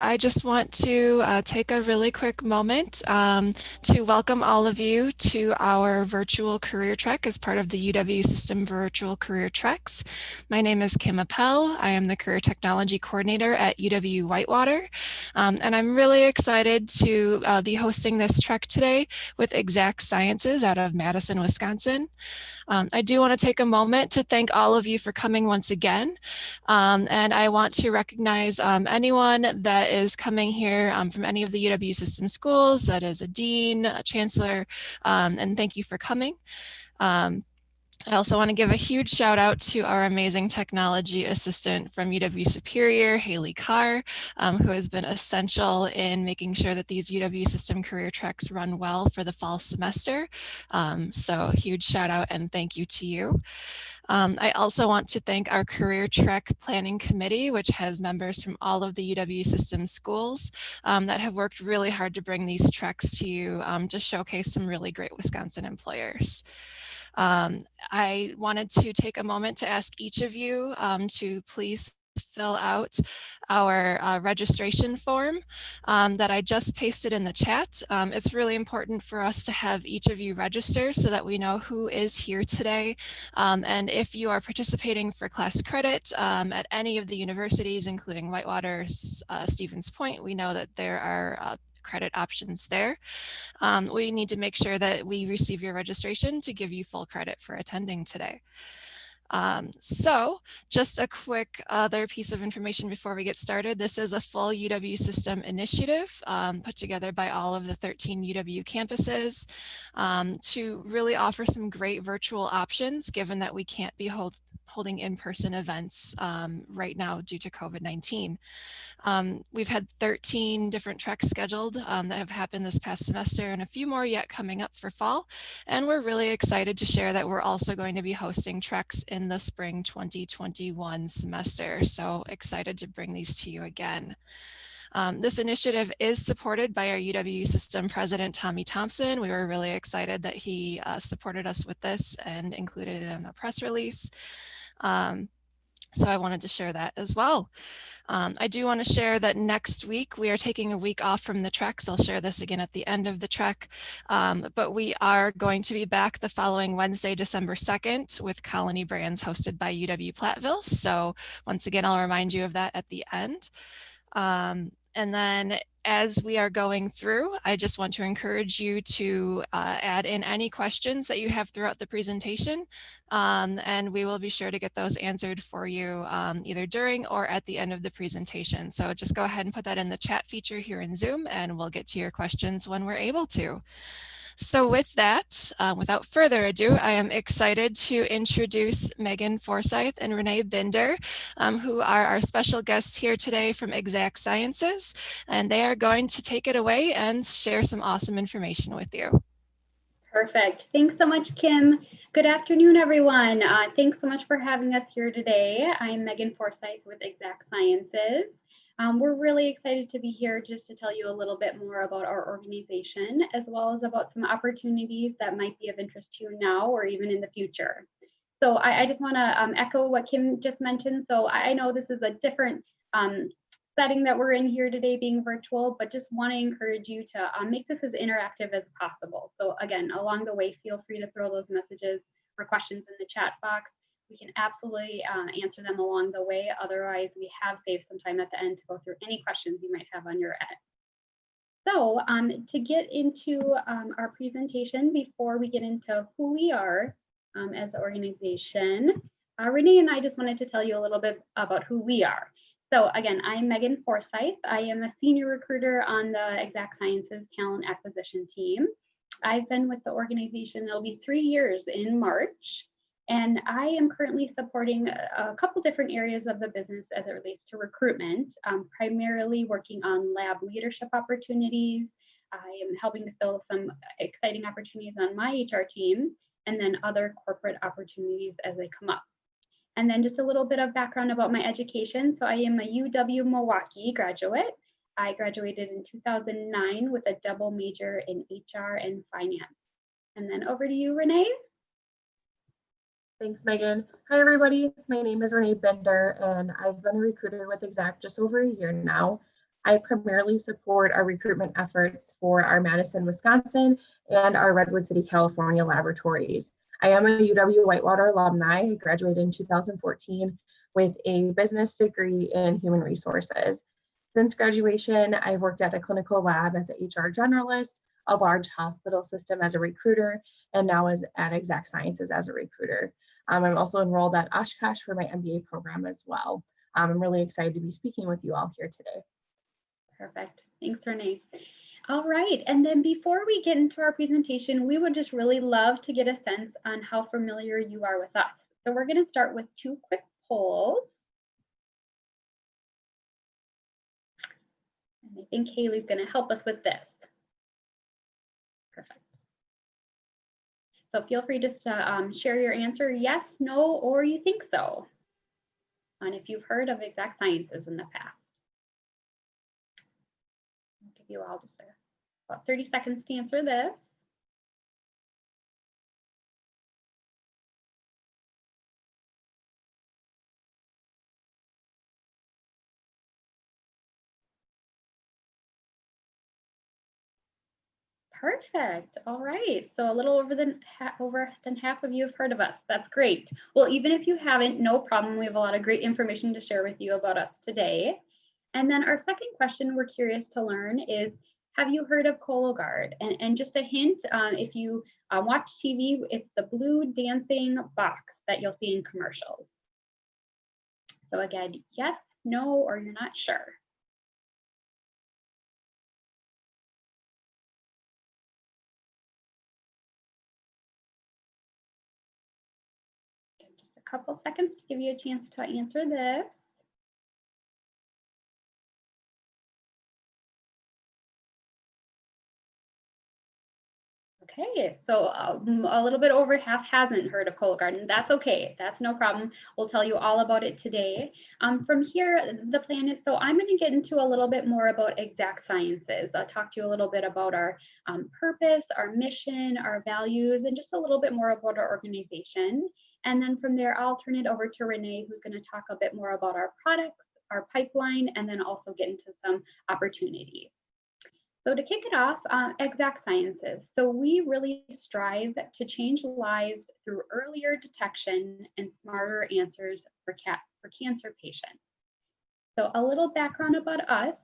I just want to take a really quick moment to welcome all of you to our virtual career trek as part of the UW System Virtual Career Treks. My name is Kim Appel. I am the Career Technology Coordinator at UW Whitewater, and I'm really excited to be hosting this trek today with Exact Sciences out of Madison, Wisconsin. I do want to take a moment to thank all of you for coming once again. And I want to recognize anyone that is coming here from any of the UW system schools, that is a dean, a chancellor, and thank you for coming. I also want to give a huge shout out to our amazing technology assistant from UW Superior, Haley Carr, who has been essential in making sure that these UW system career treks run well for the fall semester. So huge shout out and thank you to you. I also want to thank our Career Trek Planning Committee, which has members from all of the UW system schools that have worked really hard to bring these treks to you to showcase some really great Wisconsin employers. I wanted to take a moment to ask each of you to please fill out our registration form that I just pasted in the chat. It's really important for us to have each of you register so that we know who is here today. And if you are participating for class credit at any of the universities, including Whitewater, Stevens Point, we know that there are credit options there. We need to make sure that we receive your registration to give you full credit for attending today. So just a quick other piece of information before we get started. This is a full UW system initiative put together by all of the 13 UW campuses to really offer some great virtual options, given that we can't be holding in-person events right now due to COVID-19. We've had 13 different treks scheduled that have happened this past semester and a few more yet coming up for fall. And we're really excited to share that we're also going to be hosting treks in the spring 2021 semester. So excited to bring these to you again. This initiative is supported by our UW system president, Tommy Thompson. We were really excited that he supported us with this and included it in a press release. So I wanted to share that as well. I do want to share that next week we are taking a week off from the treks. I'll share this again at the end of the trek, but we are going to be back the following Wednesday, December 2nd with Colony Brands hosted by UW Platteville. So once again, I'll remind you of that at the end. And then as we are going through, I just want to encourage you to add in any questions that you have throughout the presentation, and we will be sure to get those answered for you either during or at the end of the presentation. So just go ahead and put that in the chat feature here in Zoom, and we'll get to your questions when we're able to. So with that, without further ado, I am excited to introduce Megan Forsyth and Renee Binder, who are our special guests here today from Exact Sciences, and they are going to take it away and share some awesome information with you. Perfect. Thanks so much, Kim. Good afternoon, everyone. Thanks so much for having us here today. I'm Megan Forsyth with Exact Sciences. We're really excited to be here just to tell you a little bit more about our organization, as well as about some opportunities that might be of interest to you now or even in the future. So I just want to echo what Kim just mentioned. So I know this is a different setting that we're in here today, being virtual, but just want to encourage you to make this as interactive as possible. So again, along the way, feel free to throw those messages or questions in the chat box. We can absolutely answer them along the way. Otherwise, we have saved some time at the end to go through any questions you might have on your end. So to get into our presentation, before we get into who we are as an organization, Renee and I just wanted to tell you a little bit about who we are. So again, I'm Megan Forsyth. I am a senior recruiter on the Exact Sciences talent acquisition team. I've been with the organization, it'll be 3 years in March. And I am currently supporting a couple different areas of the business as it relates to recruitment, primarily working on lab leadership opportunities. I am helping to fill some exciting opportunities on my HR team, and then other corporate opportunities as they come up. And then just a little bit of background about my education. So I am a UW Milwaukee graduate. I graduated in 2009 with a double major in HR and finance. And then over to you, Renee. Thanks, Megan. Hi, everybody. My name is Renee Binder, and I've been a recruiter with Exact just over a year now. I primarily support our recruitment efforts for our Madison, Wisconsin, and our Redwood City, California laboratories. I am a UW Whitewater alumni. I graduated in 2014 with a business degree in human resources. Since graduation, I've worked at a clinical lab as an HR generalist, a large hospital system as a recruiter, and now at Exact Sciences as a recruiter. I'm also enrolled at Oshkosh for my MBA program as well. I'm really excited to be speaking with you all here today. Perfect. Thanks, Renee. All right. And then before we get into our presentation, we would just really love to get a sense on how familiar you are with us. So we're going to start with 2 quick polls. And I think Haley's going to help us with this. Perfect. So feel free just to share your answer, yes, no, or you think so, and if you've heard of Exact Sciences in the past. I'll give you all just about 30 seconds to answer this. Perfect. All right. So a little over than half of you have heard of us. That's great. Well, even if you haven't, no problem. We have a lot of great information to share with you about us today. And then our second question we're curious to learn is, have you heard of Cologuard? And just a hint, if you watch TV, it's the blue dancing box that you'll see in commercials. So again, yes, no, or you're not sure. Just a couple seconds to give you a chance to answer this. Okay, so a little bit over half hasn't heard of Cologuard, and that's okay. That's no problem. We'll tell you all about it today. From here, the plan is, so I'm going to get into a little bit more about Exact Sciences. I'll talk to you a little bit about our purpose, our mission, our values, and just a little bit more about our organization. And then from there, I'll turn it over to Renee, who's going to talk a bit more about our products, our pipeline, and then also get into some opportunities. So to kick it off, Exact Sciences. So we really strive to change lives through earlier detection and smarter answers for cancer patients. So a little background about us.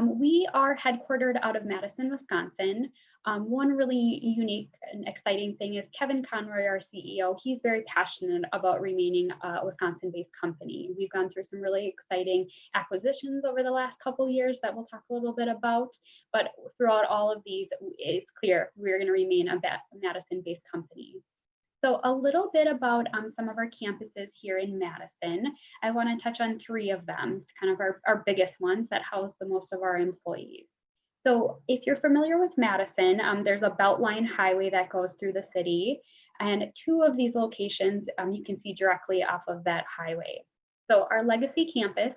We are headquartered out of Madison, Wisconsin. One really unique and exciting thing is Kevin Conroy, our CEO, he's very passionate about remaining a Wisconsin-based company. We've gone through some really exciting acquisitions over the last couple of years that we'll talk a little bit about, but throughout all of these, it's clear we're going to remain a Madison-based company. So a little bit about some of our campuses here in Madison. I want to touch on 3 of them, kind of our biggest ones that house the most of our employees. So if you're familiar with Madison, there's a Beltline highway that goes through the city, and 2 of these locations you can see directly off of that highway. So our Legacy campus,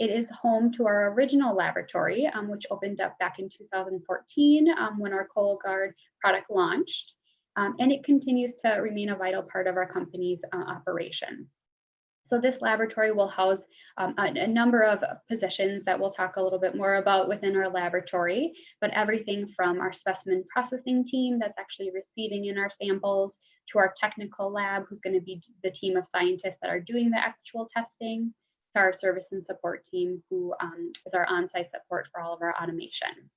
it is home to our original laboratory, which opened up back in 2014 when our Cologuard product launched. And it continues to remain a vital part of our company's operation. So this laboratory will house a number of positions that we'll talk a little bit more about within our laboratory, but everything from our specimen processing team that's actually receiving in our samples, to our technical lab, who's going to be the team of scientists that are doing the actual testing, to our service and support team, who is our on-site support for all of our automation.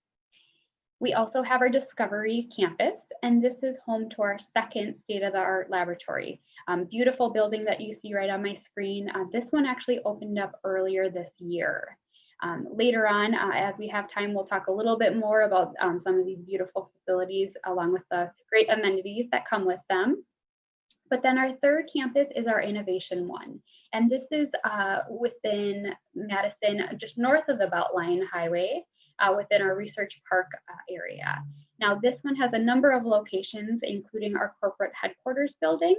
We also have our Discovery campus, and this is home to our second state-of-the-art laboratory. Beautiful building that you see right on my screen. This one actually opened up earlier this year. Later on, as we have time, we'll talk a little bit more about some of these beautiful facilities, along with the great amenities that come with them. But then our third campus is our Innovation one. And this is within Madison, just north of the Beltline Highway, within our Research Park area. Now, this one has a number of locations, including our corporate headquarters building.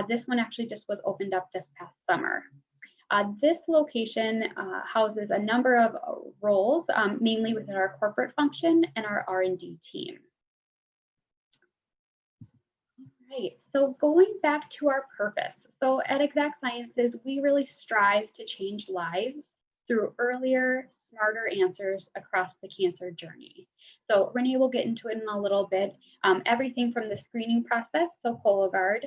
This one actually just was opened up this past summer. This location houses a number of roles, mainly within our corporate function and our R&D team. All right, so going back to our purpose. So at Exact Sciences, we really strive to change lives through earlier, smarter answers across the cancer journey. So Renee will get into it in a little bit, everything from the screening process, so Cologuard,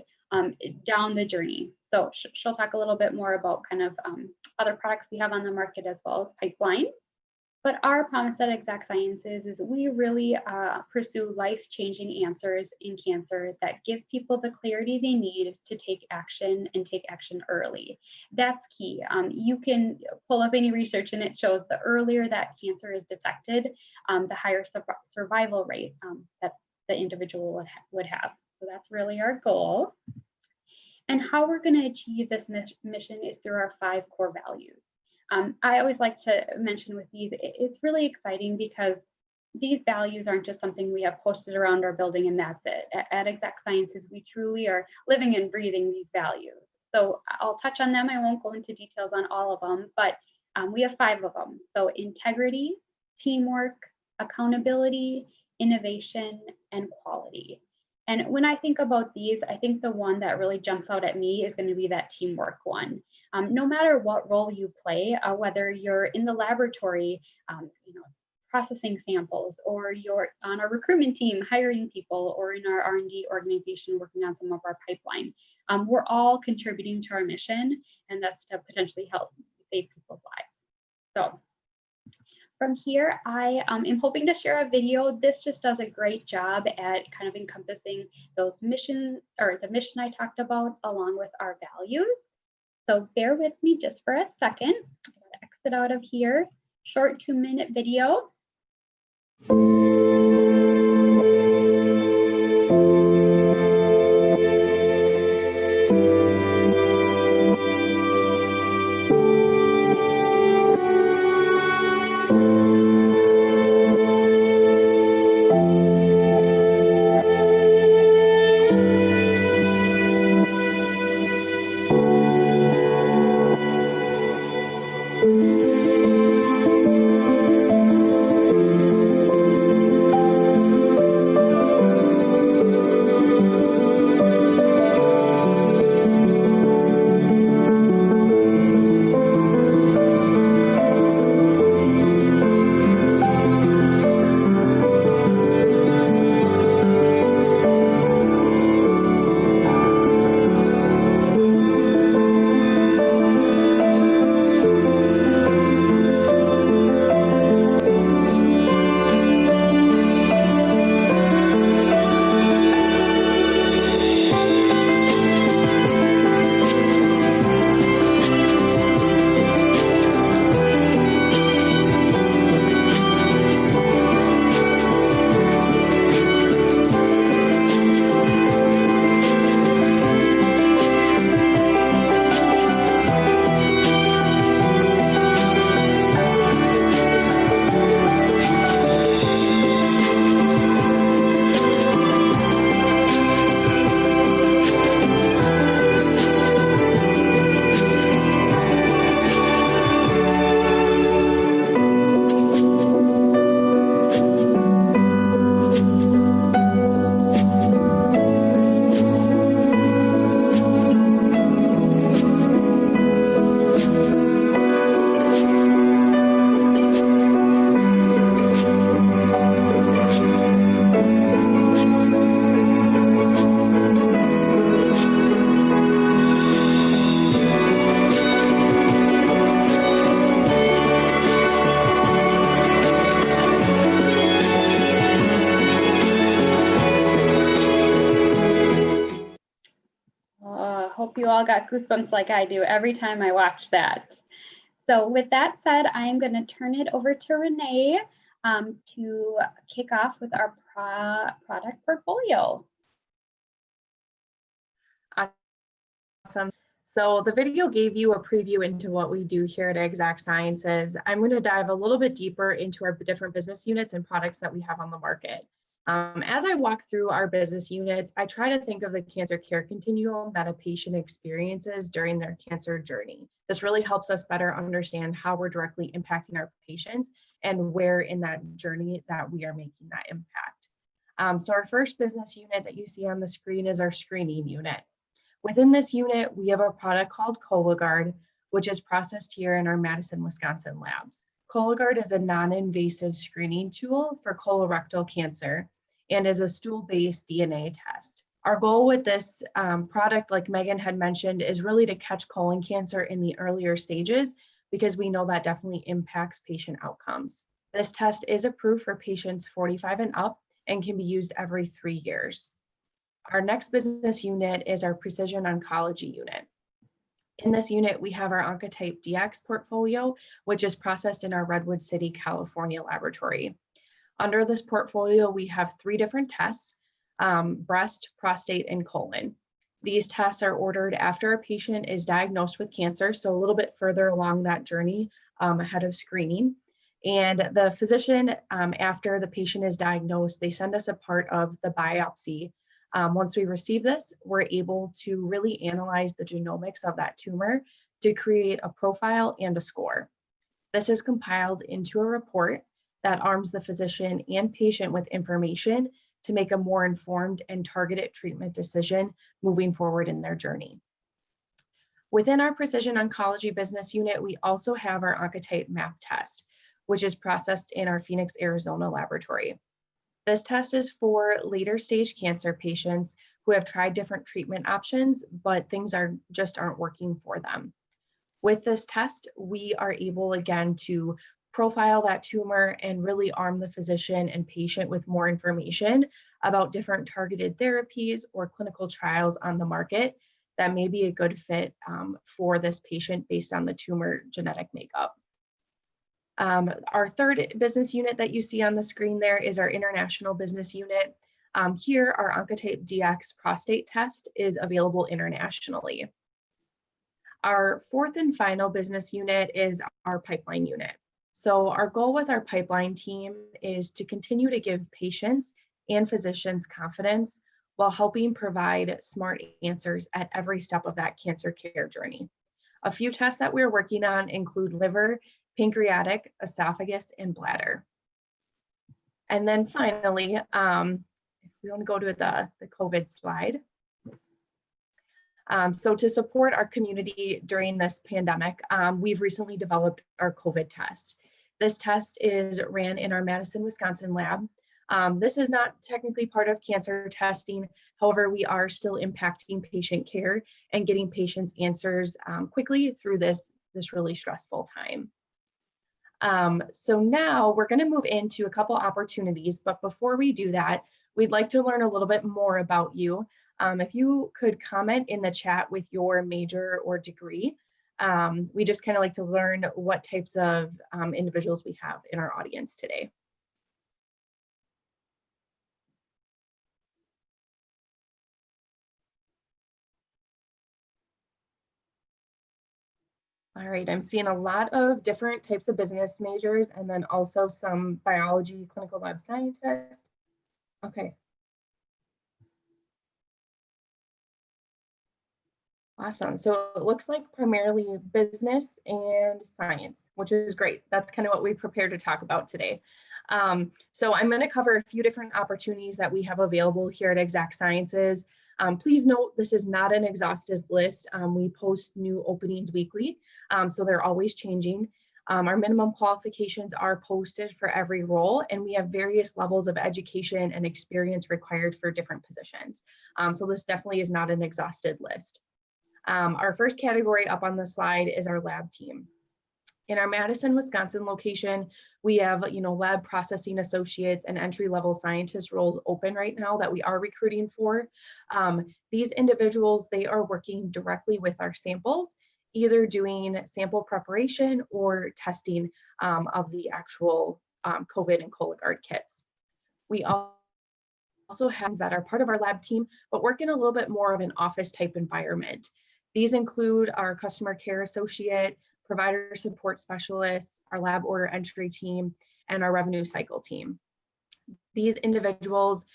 down the journey. So she'll talk a little bit more about kind of other products we have on the market as well as pipeline. But our promise at Exact Sciences is we really pursue life-changing answers in cancer that give people the clarity they need to take action and take action early. That's key. You can pull up any research and it shows the earlier that cancer is detected, the higher survival rate that the individual would have. So that's really our goal. And how we're going to achieve this mission is through our 5 core values. I always like to mention with these, it's really exciting because these values aren't just something we have posted around our building and that's it. At Exact Sciences, we truly are living and breathing these values. So I'll touch on them. I won't go into details on all of them, but we have 5 of them. So integrity, teamwork, accountability, innovation, and quality. And when I think about these, I think the one that really jumps out at me is going to be that teamwork one. No matter what role you play, whether you're in the laboratory, processing samples, or you're on our recruitment team hiring people, or in our R&D organization working on some of our pipeline, we're all contributing to our mission, and that's to potentially help save people's lives. So from here, I am hoping to share a video. This just does a great job at kind of encompassing those missions, or the mission I talked about, along with our values. So bear with me just for a second. I'm going to exit out of here. Short 2-minute video. Hope you all got goosebumps like I do every time I watch that. So with that said, I'm going to turn it over to Renee to kick off with our product portfolio. Awesome. So the video gave you a preview into what we do here at Exact Sciences. I'm going to dive a little bit deeper into our different business units and products that we have on the market. As I walk through our business units, I try to think of the cancer care continuum that a patient experiences during their cancer journey. This really helps us better understand how we're directly impacting our patients and where in that journey that we are making that impact. So our first business unit that you see on the screen is our screening unit. Within this unit, we have a product called Cologuard, which is processed here in our Madison, Wisconsin labs. Cologuard is a non-invasive screening tool for colorectal cancer and is a stool-based DNA test. Our goal with this product, like Megan had mentioned, is really to catch colon cancer in the earlier stages because we know that definitely impacts patient outcomes. This test is approved for patients 45 and up and can be used every 3 years. Our next business unit is our precision oncology unit. In this unit, we have our Oncotype DX portfolio, which is processed in our Redwood City, California laboratory. Under this portfolio, we have 3 different tests, breast, prostate, and colon. These tests are ordered after a patient is diagnosed with cancer, so a little bit further along that journey ahead of screening. And the physician, after the patient is diagnosed, they send us a part of the biopsy. Once we receive this, we're able to really analyze the genomics of that tumor to create a profile and a score. This is compiled into a report that arms the physician and patient with information to make a more informed and targeted treatment decision moving forward in their journey. Within our precision oncology business unit, we also have our Oncotype MAP test, which is processed in our Phoenix, Arizona laboratory. This test is for later stage cancer patients who have tried different treatment options, but things just aren't working for them. With this test, we are able again to profile that tumor and really arm the physician and patient with more information about different targeted therapies or clinical trials on the market that may be a good fit for this patient based on the tumor genetic makeup. Our third business unit that you see on the screen there is our international business unit. Here, our Oncotype DX prostate test is available internationally. Our fourth and final business unit is our pipeline unit. So our goal with our pipeline team is to continue to give patients and physicians confidence while helping provide smart answers at every step of that cancer care journey. A few tests that we're working on include liver, pancreatic, esophagus, and bladder. And then finally, if we want to go to the COVID slide. So to support our community during this pandemic, we've recently developed our COVID test. This test is ran in our Madison, Wisconsin lab. This is not technically part of cancer testing. However, we are still impacting patient care and getting patients answers quickly through this really stressful time. So now we're going to move into a couple opportunities, but before we do that, we'd like to learn a little bit more about you. If you could comment in the chat with your major or degree, we just kind of like to learn what types of individuals we have in our audience today. All right, I'm seeing a lot of different types of business majors and then also some biology, clinical lab scientists. Okay. Awesome. So it looks like primarily business and science, which is great. That's kind of what we prepared to talk about today. So I'm going to cover a few different opportunities that we have available here at Exact Sciences. Please note, this is not an exhaustive list. We post new openings weekly, so they're always changing. Our minimum qualifications are posted for every role, and we have various levels of education and experience required for different positions. So this definitely is not an exhaustive list. Our first category up on the slide is our lab team. In our Madison, Wisconsin location, we have, lab processing associates and entry-level scientist roles open right now that we are recruiting for. These individuals, they are working directly with our samples, either doing sample preparation or testing of the actual COVID and Cologuard kits. We also have that are part of our lab team, but work in a little bit more of an office type environment. These include our customer care associate, provider support specialists, our lab order entry team, and our revenue cycle team. These individuals,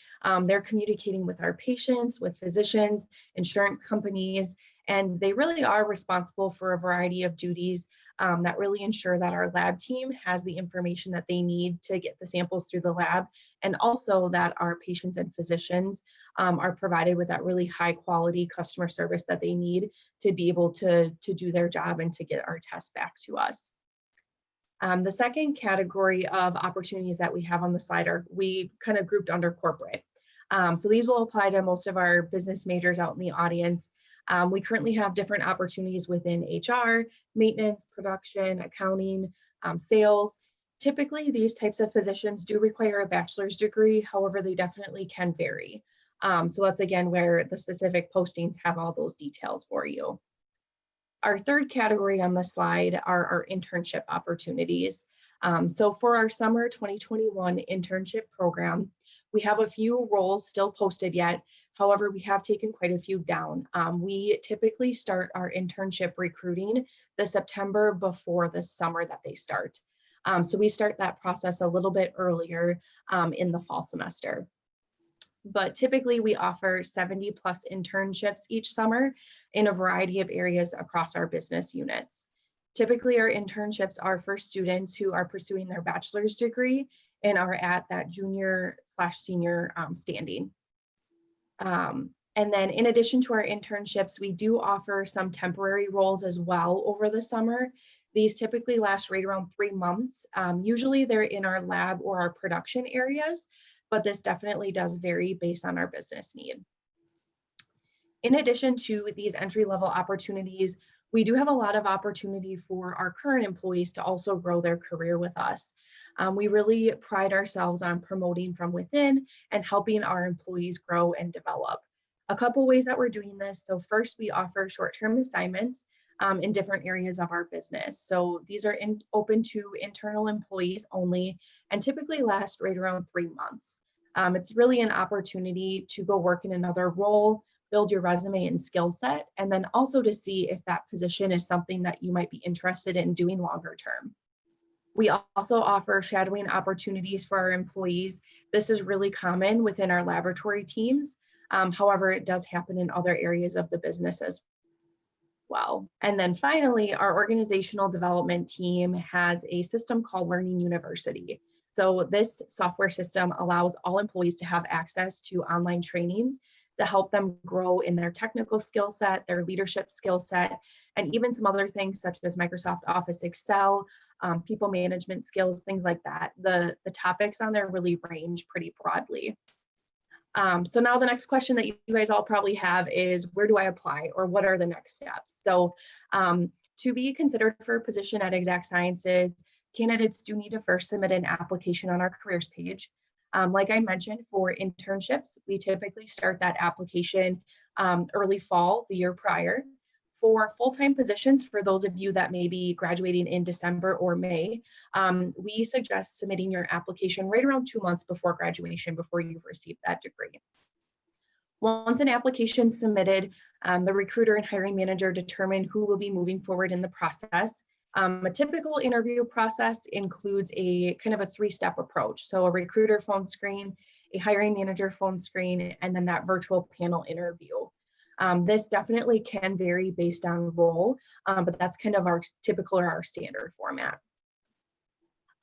they're communicating with our patients, with physicians, insurance companies, and they really are responsible for a variety of duties that really ensure that our lab team has the information that they need to get the samples through the lab, and also that our patients and physicians are provided with that really high quality customer service that they need to be able to do their job and to get our tests back to us. The second category of opportunities that we have on the slide are we kind of grouped under corporate. So these will apply to most of our business majors out in the audience. We currently have different opportunities within HR, maintenance, production, accounting, sales. Typically, these types of positions do require a bachelor's degree. However, they definitely can vary. So that's again where the specific postings have all those details for you. Our third category on the slide are our internship opportunities. So for our summer 2021 internship program, we have a few roles still posted yet. However, we have taken quite a few down. We typically start our internship recruiting the September before the summer that they start. So we start that process a little bit earlier in the fall semester. But typically we offer 70 plus internships each summer in a variety of areas across our business units. Typically our internships are for students who are pursuing their bachelor's degree and are at that junior/senior standing. And then in addition to our internships, we do offer some temporary roles as well over the summer. These typically last right around 3 months. Usually they're in our lab or our production areas, but this definitely does vary based on our business need. In addition to these entry-level opportunities, we do have a lot of opportunity for our current employees to also grow their career with us. We really pride ourselves on promoting from within and helping our employees grow and develop. A couple ways that we're doing this. So first, we offer short-term assignments in different areas of our business. So these are open to internal employees only and typically last right around 3 months. It's really an opportunity to go work in another role, build your resume and skill set, and then also to see if that position is something that you might be interested in doing longer term. We also offer shadowing opportunities for our employees. This is really common within our laboratory teams. However, it does happen in other areas of the business as well. And then finally, our organizational development team has a system called Learning University. So this software system allows all employees to have access to online trainings to help them grow in their technical skill set, their leadership skill set, and even some other things such as Microsoft Office, Excel, people management skills, things like that. The topics on there really range pretty broadly. So now the next question that you guys all probably have is, where do I apply, or what are the next steps? So to be considered for a position at Exact Sciences, candidates do need to first submit an application on our careers page. Like I mentioned, for internships, we typically start that application early fall, the year prior. For full-time positions, for those of you that may be graduating in December or May, we suggest submitting your application right around 2 months before graduation, before you've received that degree. Once an application is submitted, the recruiter and hiring manager determine who will be moving forward in the process. A typical interview process includes a kind of a 3-step approach. So a recruiter phone screen, a hiring manager phone screen, and then that virtual panel interview. This definitely can vary based on role, but that's kind of our typical or our standard format.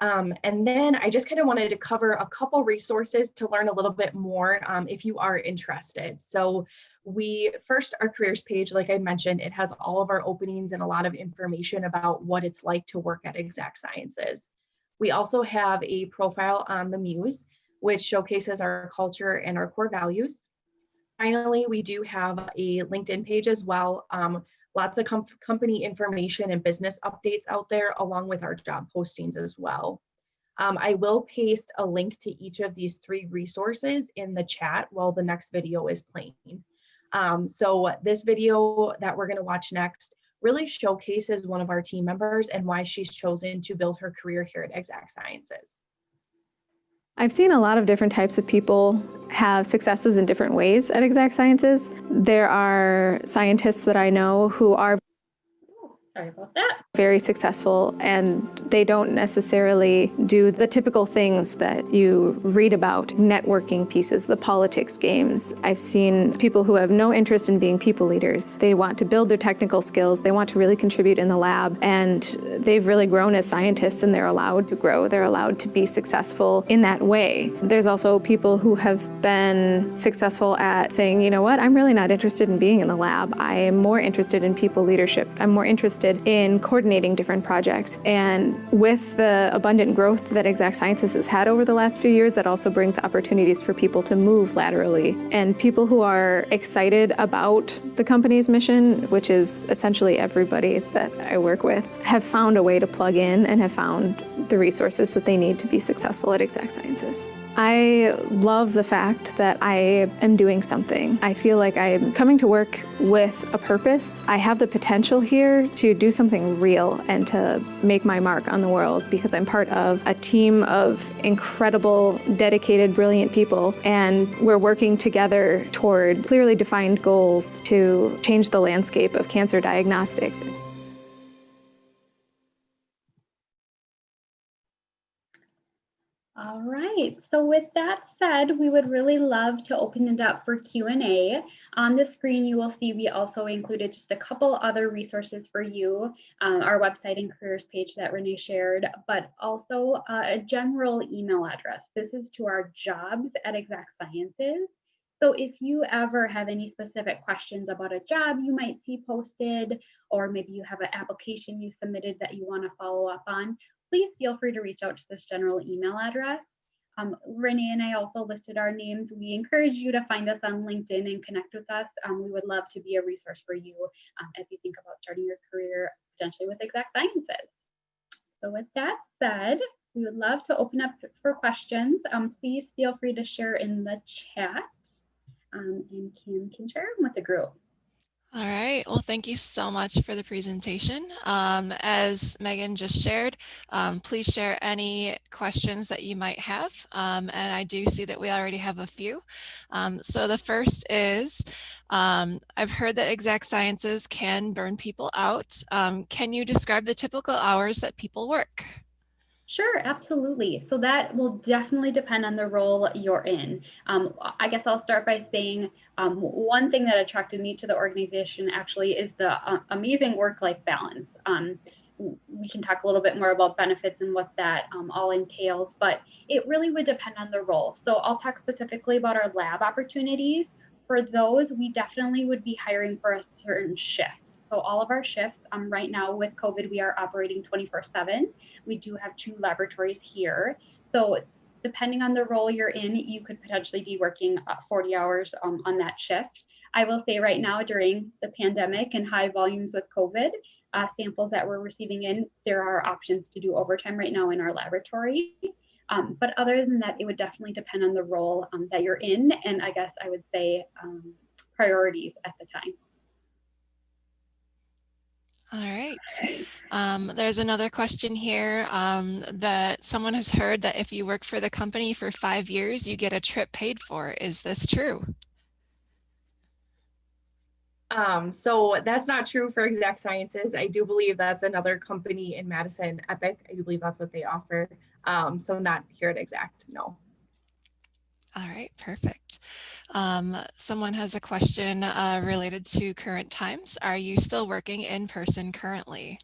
And then I just kind of wanted to cover a couple resources to learn a little bit more if you are interested. So our careers page, like I mentioned, it has all of our openings and a lot of information about what it's like to work at Exact Sciences. We also have a profile on the Muse, which showcases our culture and our core values. Finally, we do have a LinkedIn page as well. Lots of company information and business updates out there, along with our job postings as well. I will paste a link to each of these 3 resources in the chat while the next video is playing. So this video that we're going to watch next really showcases one of our team members and why she's chosen to build her career here at Exact Sciences. I've seen a lot of different types of people have successes in different ways at Exact Sciences. There are scientists that I know who are Sorry about that. very successful, and they don't necessarily do the typical things that you read about, networking pieces, the politics games. I've seen people who have no interest in being people leaders. They want to build their technical skills, they want to really contribute in the lab, and they've really grown as scientists, and they're allowed to grow. They're allowed to be successful in that way. There's also people who have been successful at saying, you know what, I'm really not interested in being in the lab. I am more interested in people leadership. I'm more interested in coordinating coordinating different projects. And with the abundant growth that Exact Sciences has had over the last few years, that also brings opportunities for people to move laterally. And people who are excited about the company's mission, which is essentially everybody that I work with, have found a way to plug in and have found the resources that they need to be successful at Exact Sciences. I love the fact that I am doing something. I feel like I am coming to work with a purpose. I have the potential here to do something real and to make my mark on the world because I'm part of a team of incredible, dedicated, brilliant people, and we're working together toward clearly defined goals to change the landscape of cancer diagnostics. All right, so with that said, we would really love to open it up for Q&A. On the screen, you will see we also included just a couple other resources for you, our website and careers page that Renee shared, but also a general email address. This is to our jobs at Exact Sciences. So if you ever have any specific questions about a job you might see posted, or maybe you have an application you submitted that you want to follow up on, please feel free to reach out to this general email address. Renee and I also listed our names. We encourage you to find us on LinkedIn and connect with us. We would love to be a resource for you as you think about starting your career potentially with Exact Sciences. So with that said, we would love to open up for questions. Please feel free to share in the chat, and Kim can share them with the group. All right, well, thank you so much for the presentation. As Megan just shared, please share any questions that you might have. And I do see that we already have a few. So the first is, I've heard that Exact Sciences can burn people out. Can you describe the typical hours that people work? Sure, absolutely. So that will definitely depend on the role you're in. I guess I'll start by saying one thing that attracted me to the organization actually is the amazing work-life balance. We can talk a little bit more about benefits and what that all entails, but it really would depend on the role. So I'll talk specifically about our lab opportunities. For those, we definitely would be hiring for a certain shift. So all of our shifts, right now with COVID, we are operating 24/7. We do have 2 laboratories here. So depending on the role you're in, you could potentially be working 40 hours on that shift. I will say right now during the pandemic and high volumes with COVID, samples that we're receiving in, there are options to do overtime right now in our laboratory. But other than that, it would definitely depend on the role that you're in. And I guess I would say priorities at the time. All right. There's another question here that someone has heard that if you work for the company for 5 years, you get a trip paid for. Is this true? So that's not true for Exact Sciences. I do believe that's another company in Madison, Epic. I do believe that's what they offer. So not here at Exact, no. All right, perfect. Someone has a question related to current times. Are you still working in person currently?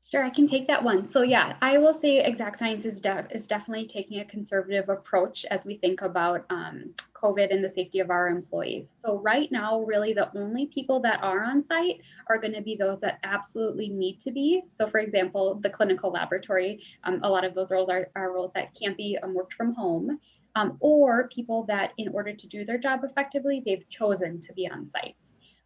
Sure, I can take that one. So yeah, I will say Exact Sciences is definitely taking a conservative approach as we think about COVID and the safety of our employees. So right now, really the only people that are on site are going to be those that absolutely need to be. So for example, the clinical laboratory, a lot of those roles are roles that can't be worked from home, or people that in order to do their job effectively, they've chosen to be on site.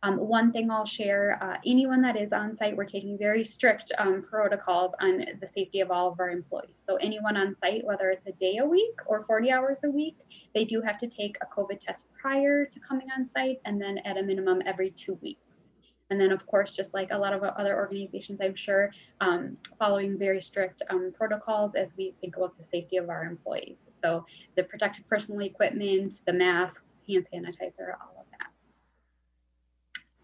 One thing I'll share, anyone that is on site, we're taking very strict protocols on the safety of all of our employees. So anyone on site, whether it's a day a week or 40 hours a week, they do have to take a COVID test prior to coming on site, and then at a minimum every 2 weeks. And then of course, just like a lot of other organizations, I'm sure, following very strict protocols as we think about the safety of our employees. So the protective personal equipment, the masks, hand sanitizer, all of that.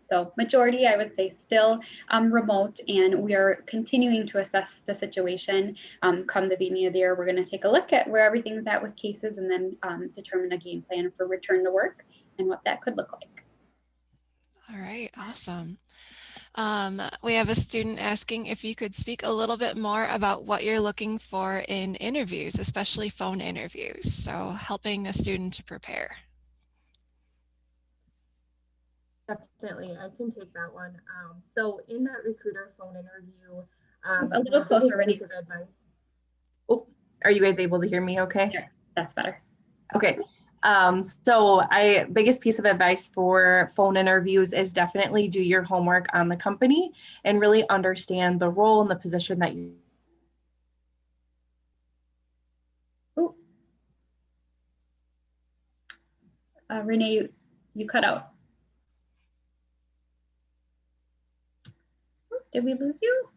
So majority, I would say, still remote, and we are continuing to assess the situation. Come the beginning of the year, we're going to take a look at where everything's at with cases, and then determine a game plan for return to work and what that could look like. All right, awesome. We have a student asking if you could speak a little bit more about what you're looking for in interviews, especially phone interviews. So helping a student to prepare. Definitely, I can take that one. So in that recruiter phone interview, A little my closer, biggest Renee. piece of advice. Oh, are you guys able to hear me okay? There, that's better. Okay. So biggest piece of advice for phone interviews is definitely do your homework on the company and really understand the role and the position that you. Oh, Renee, you cut out. Did we lose you?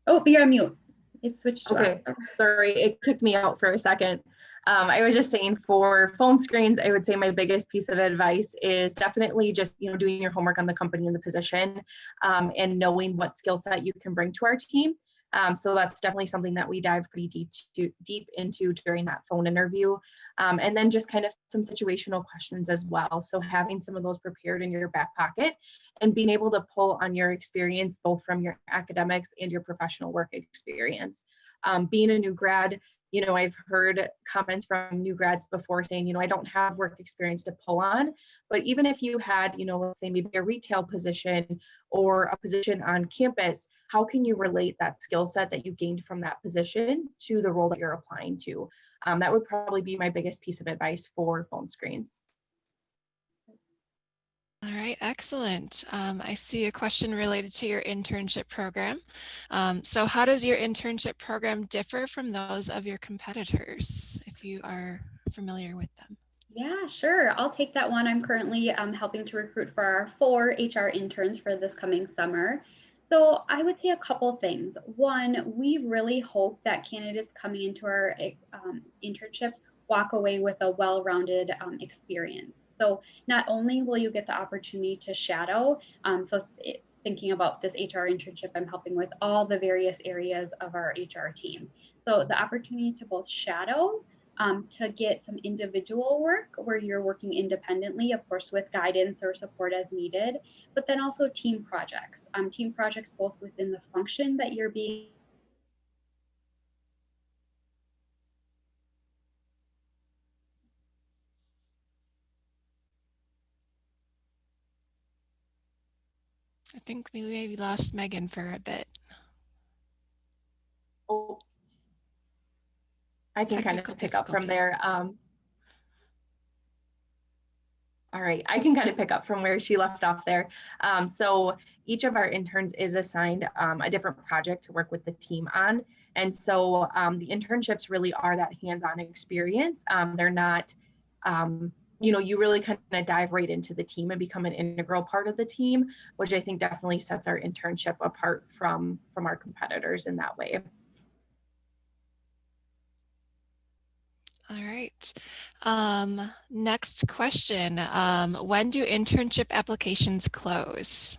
Oh, you're on mute. It switched to Okay, us. sorry, it kicked me out for a second. I was just saying for phone screens, I would say my biggest piece of advice is definitely just, doing your homework on the company and the position, and knowing what skill set you can bring to our team. So that's definitely something that we dive pretty deep into during that phone interview. And then just kind of some situational questions as well. So having some of those prepared in your back pocket and being able to pull on your experience, both from your academics and your professional work experience. Being a new grad, I've heard comments from new grads before saying, I don't have work experience to pull on. But even if you had, let's say maybe a retail position or a position on campus, how can you relate that skill set that you gained from that position to the role that you're applying to? That would probably be my biggest piece of advice for phone screens. All right, excellent. I see a question related to your internship program. So how does your internship program differ from those of your competitors, if you are familiar with them? Yeah, sure. I'll take that one. I'm currently helping to recruit for our 4 HR interns for this coming summer. So I would say a couple things. One, we really hope that candidates coming into our internships walk away with a well-rounded experience. So not only will you get the opportunity to shadow, thinking about this HR internship, I'm helping with all the various areas of our HR team. So the opportunity to both shadow, to get some individual work where you're working independently, of course, with guidance or support as needed, but then also team projects. Team projects both within the function that you're being. I think we maybe lost Megan for a bit. Oh, I can kind of pick up from there. All right, I can kind of pick up from where she left off there. So each of our interns is assigned a different project to work with the team on. And so the internships really are that hands-on experience. They're not, you really kind of dive right into the team and become an integral part of the team, which I think definitely sets our internship apart from our competitors in that way. All right. Next question. When do internship applications close?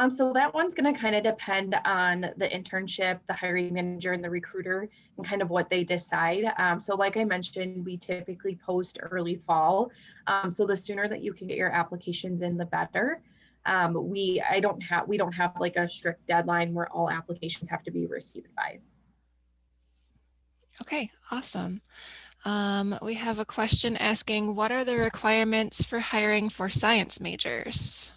So that one's going to kind of depend on the internship, the hiring manager, and the recruiter, and kind of what they decide. So like I mentioned, we typically post early fall. So the sooner that you can get your applications in, the better. We don't have like a strict deadline where all applications have to be received by. Okay, awesome. We have a question asking, what are the requirements for hiring for science majors?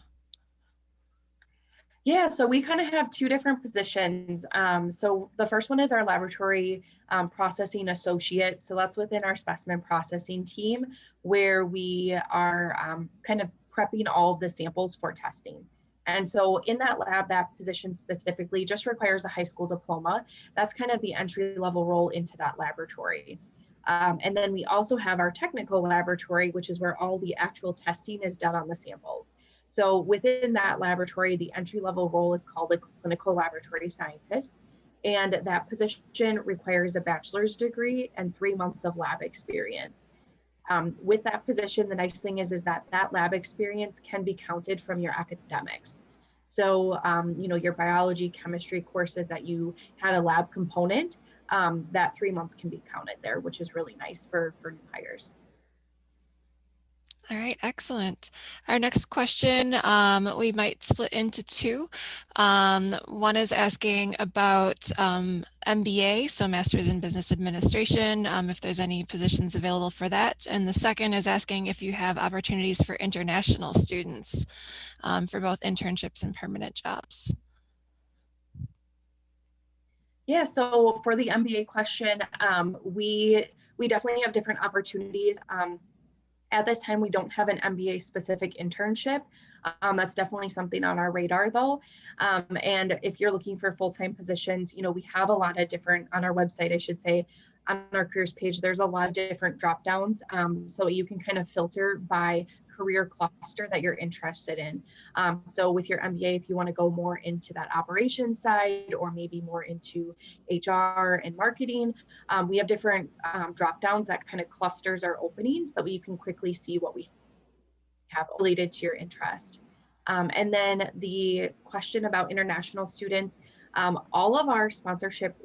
Yeah, so we kind of have two different positions. So the first one is our laboratory processing associate. So that's within our specimen processing team, where we are kind of prepping all of the samples for testing. And so in that lab, that position specifically just requires a high school diploma. That's kind of the entry level role into that laboratory. And then we also have our technical laboratory, which is where all the actual testing is done on the samples. So within that laboratory, the entry level role is called a clinical laboratory scientist. And that position requires a bachelor's degree and 3 months of lab experience. With that position, the nice thing is that lab experience can be counted from your academics. So, your biology, chemistry courses that you had a lab component, that 3 months can be counted there, which is really nice for new hires. All right, excellent. Our next question, we might split into two. One is asking about MBA, so Master's in Business Administration, if there's any positions available for that. And the second is asking if you have opportunities for international students for both internships and permanent jobs. Yeah, so for the MBA question, we definitely have different opportunities. At this time, we don't have an MBA specific internship. That's definitely something on our radar though. And if you're looking for full-time positions, you know, we have a lot of different, on our website, I should say, on our careers page, there's a lot of different drop downs. So you can kind of filter by career cluster that you're interested in. So with your MBA, if you want to go more into that operations side or maybe more into HR and marketing, we have different drop downs that kind of clusters our openings so that you can quickly see what we have related to your interest. And then the question about international students, all of our sponsorship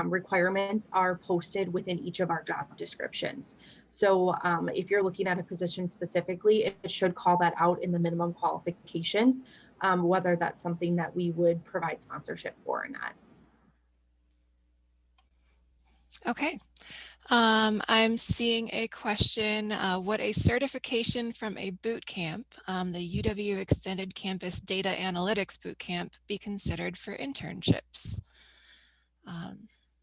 requirements are posted within each of our job descriptions. So if you're looking at a position specifically, it should call that out in the minimum qualifications, whether that's something that we would provide sponsorship for or not. Okay. I'm seeing a question, would a certification from a boot camp, the UW Extended Campus Data Analytics Boot Camp, be considered for internships?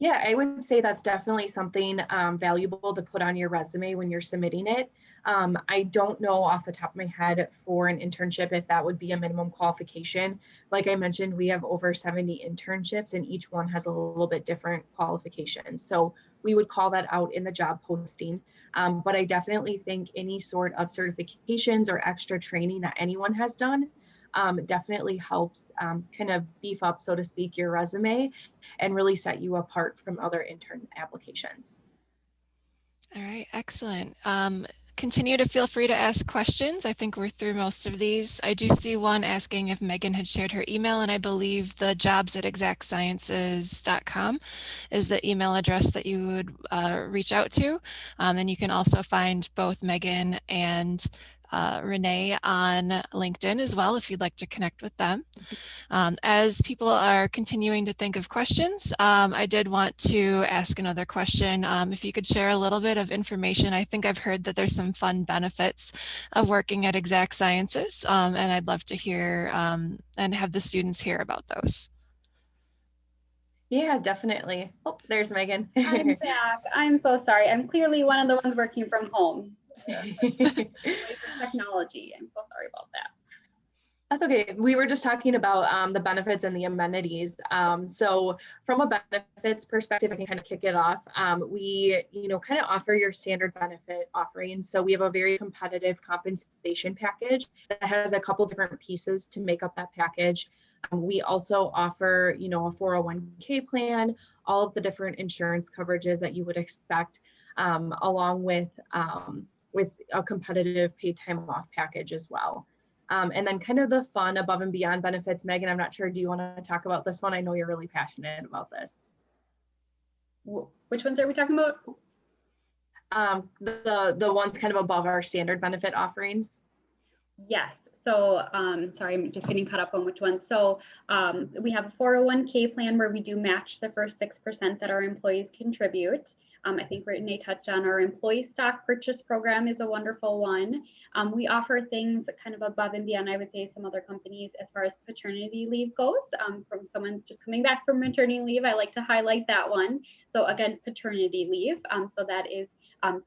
Yeah, I would say that's definitely something valuable to put on your resume when you're submitting it. I don't know off the top of my head for an internship if that would be a minimum qualification. Like I mentioned, we have over 70 internships and each one has a little bit different qualifications. So we would call that out in the job posting. But I definitely think any sort of certifications or extra training that anyone has done definitely helps kind of beef up, so to speak, your resume and really set you apart from other intern applications. All right, excellent. Continue to feel free to ask questions. I think we're through most of these. I do see one asking if Megan had shared her email, and I believe the jobs@exactsciences.com is the email address that you would reach out to. And you can also find both Megan and Renee on LinkedIn as well if you'd like to connect with them. As people are continuing to think of questions, I did want to ask another question. If you could share a little bit of information. I think I've heard that there's some fun benefits of working at Exact Sciences, and I'd love to hear and have the students hear about those. Yeah, definitely. Oh, there's Megan. I'm back. I'm so sorry. I'm clearly one of the ones working from home. Technology. I'm so sorry about that. That's okay. We were just talking about the benefits and the amenities. So from a benefits perspective, I can kind of kick it off. We, kind of offer your standard benefit offerings. So we have a very competitive compensation package that has a couple different pieces to make up that package. We also offer, a 401k plan, all of the different insurance coverages that you would expect, along with a competitive paid time off package as well. And then kind of the fun above and beyond benefits. Megan, I'm not sure, do you want to talk about this one? I know you're really passionate about this. Which ones are we talking about? The ones kind of above our standard benefit offerings. Yes. So sorry, I'm just getting caught up on which ones. So we have a 401k plan where we do match the first 6% that our employees contribute. I think Renee touched on our employee stock purchase program is a wonderful one. We offer things kind of above and beyond, I would say, some other companies as far as paternity leave goes. From someone just coming back from maternity leave, I like to highlight that one. So again, paternity leave. So that is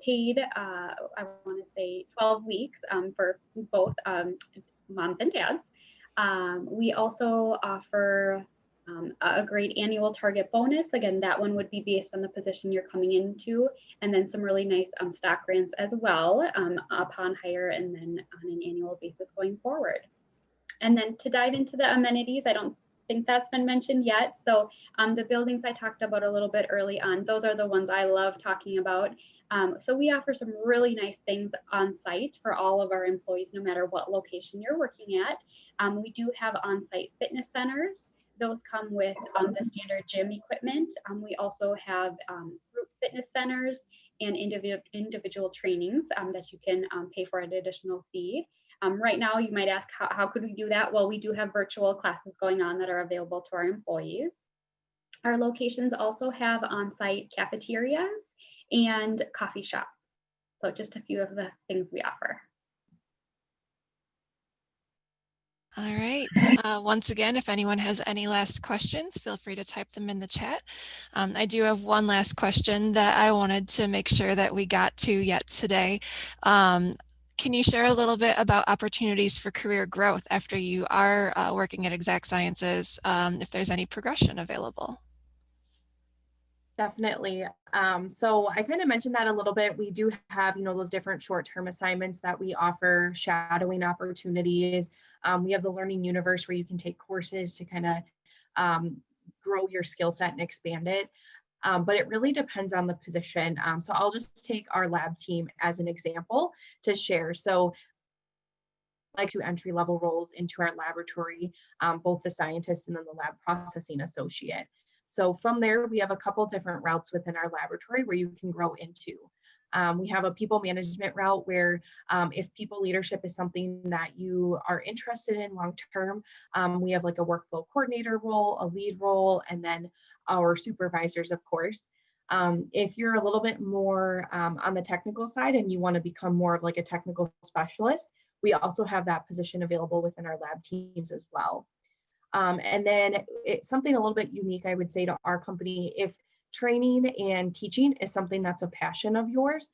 paid, I want to say 12 weeks for both moms and dads. We also offer a great annual target bonus. Again, that one would be based on the position you're coming into, and then some really nice stock grants as well upon hire and then on an annual basis going forward. And then to dive into the amenities, I don't think that's been mentioned yet. So the buildings I talked about a little bit early on, those are the ones I love talking about. So we offer some really nice things on site for all of our employees, no matter what location you're working at. We do have on-site fitness centers. Those come with the standard gym equipment. We also have group fitness centers and individual trainings that you can pay for an additional fee. Right now, you might ask, how could we do that? Well, we do have virtual classes going on that are available to our employees. Our locations also have on-site cafeterias and coffee shops. So just a few of the things we offer. All right. Once again, if anyone has any last questions, feel free to type them in the chat. I do have one last question that I wanted to make sure that we got to yet today. Can you share a little bit about opportunities for career growth after you are working at Exact Sciences, if there's any progression available? Definitely. So I kind of mentioned that a little bit. We do have, those different short-term assignments that we offer, shadowing opportunities. We have the Learning Universe where you can take courses to kind of grow your skill set and expand it. But it really depends on the position. So I'll just take our lab team as an example to share. So like 2 entry-level roles into our laboratory, both the scientist and then the lab processing associate. So from there, we have a couple different routes within our laboratory where you can grow into. We have a people management route where if people leadership is something that you are interested in long-term, we have like a workflow coordinator role, a lead role, and then our supervisors, of course. If you're a little bit more on the technical side and you want to become more of like a technical specialist, we also have that position available within our lab teams as well. And then it's something a little bit unique, I would say, to our company. If training and teaching is something that's a passion of yours,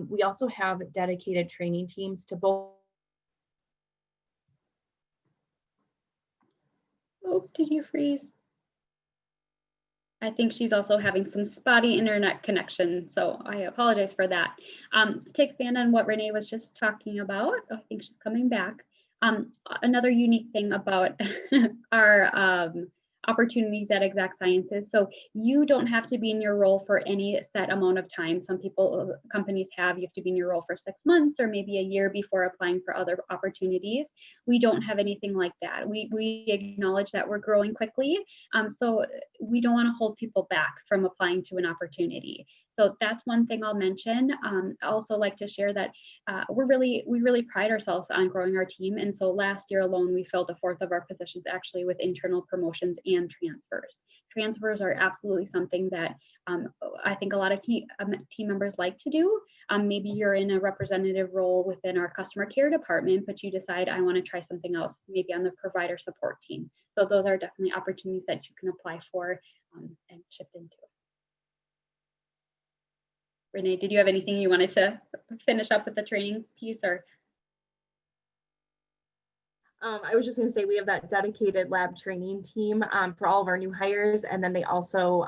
we also have dedicated training teams to both. Oh, did you freeze? I think she's also having some spotty internet connection, so I apologize for that. To expand on what Renee was just talking about, I think she's coming back. Another unique thing about our opportunities at Exact Sciences. So you don't have to be in your role for any set amount of time. Some companies you have to be in your role for 6 months or maybe a year before applying for other opportunities. We don't have anything like that. We acknowledge that we're growing quickly. So we don't want to hold people back from applying to an opportunity. So that's one thing I'll mention. I also like to share that we really pride ourselves on growing our team. And so last year alone, we filled 1/4 of our positions actually with internal promotions and transfers. Transfers are absolutely something that I think a lot of team members like to do. Maybe you're in a representative role within our customer care department, but you decide I want to try something else, maybe on the provider support team. So those are definitely opportunities that you can apply for and shift into. Renee, did you have anything you wanted to finish up with the training piece, or? I was just going to say we have that dedicated lab training team for all of our new hires, and then they also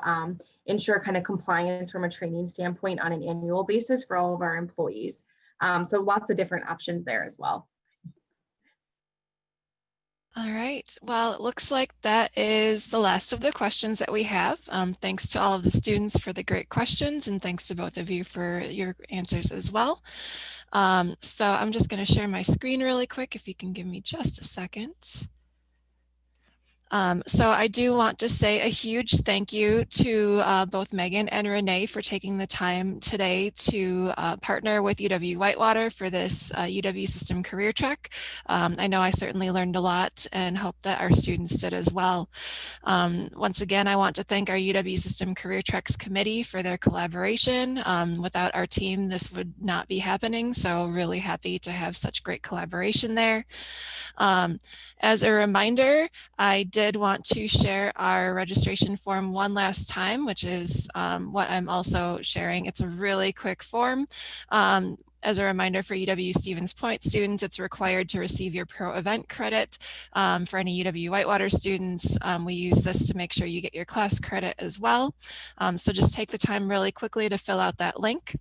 ensure kind of compliance from a training standpoint on an annual basis for all of our employees. So lots of different options there as well. All right, well, it looks like that is the last of the questions that we have. Thanks to all of the students for the great questions, and thanks to both of you for your answers as well. So I'm just going to share my screen really quick, if you can give me just a second. So I do want to say a huge thank you to both Megan and Renee for taking the time today to partner with UW-Whitewater for this UW System Career Track. I know I certainly learned a lot and hope that our students did as well. Once again, I want to thank our UW System Career Tracks Committee for their collaboration. Without our team, this would not be happening, so really happy to have such great collaboration there. As a reminder, I did want to share our registration form one last time, which is what I'm also sharing. It's a really quick form. As a reminder for UW Stevens Point students, it's required to receive your pro event credit. For any UW-Whitewater students, we use this to make sure you get your class credit as well. So just take the time really quickly to fill out that link.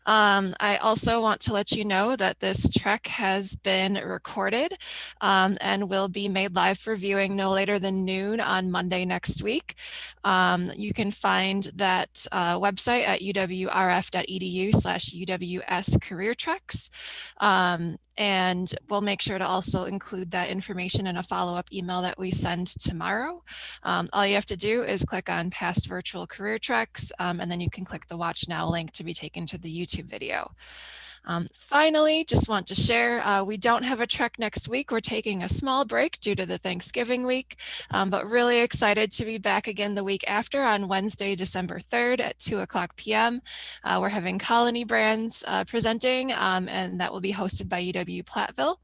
I also want to let you know that this trek has been recorded and will be made live for viewing no later than noon on Monday next week. You can find that website at uwrf.edu/UWS Career Treks. And we'll make sure to also include that information in a follow-up email that we send tomorrow. All you have to do is click on past virtual career treks, and then you can click the Watch Now link to be taken to the YouTube video. Finally, just want to share, we don't have a trek next week. We're taking a small break due to the Thanksgiving week, but really excited to be back again the week after on Wednesday, December 3rd at 2:00 p.m. We're having Colony Brands presenting, and that will be hosted by UW-Platteville.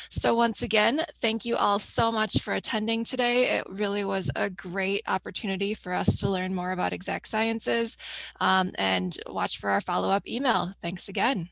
So once again, thank you all so much for attending today. It really was a great opportunity for us to learn more about exact sciences, and watch for our follow-up email. Thanks again.